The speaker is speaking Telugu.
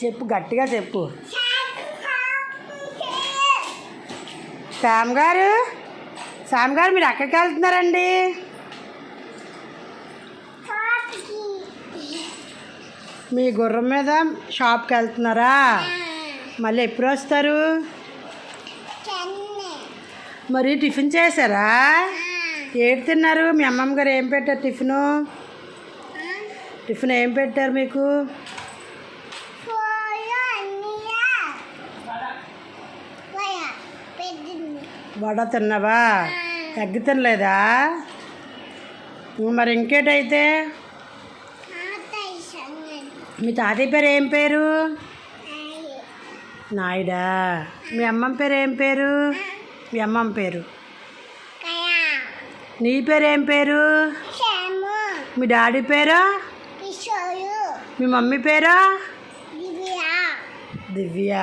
చెప్పు, గట్టిగా చెప్పు. శ్యామ్ గారు, శ్యామ్ గారు మీరు ఎక్కడికి వెళ్తున్నారండి? మీ గుర్రం మీద షాప్కి వెళ్తున్నారా? మళ్ళీ ఎప్పుడు వస్తారు? మరి టిఫిన్ చేశారా? ఏం తిన్నారు? మీ అమ్మమ్మ గారు ఏం పెట్టారు టిఫిను? టిఫిన్ ఏం పెట్టారు మీకు? వడ తిన్నావా? ఎగ్ తినలేదా? మరి ఇంకేటైతే? మీ తాతయ్య పేరు ఏం పేరు? నాయుడా. మీ అమ్మమ్మ పేరు ఏం పేరు? మీ అమ్మమ్మ పేరు. నీ పేరు ఏం పేరు? మీ డాడీ పేరు? మీ మమ్మీ పేరు? దివ్య.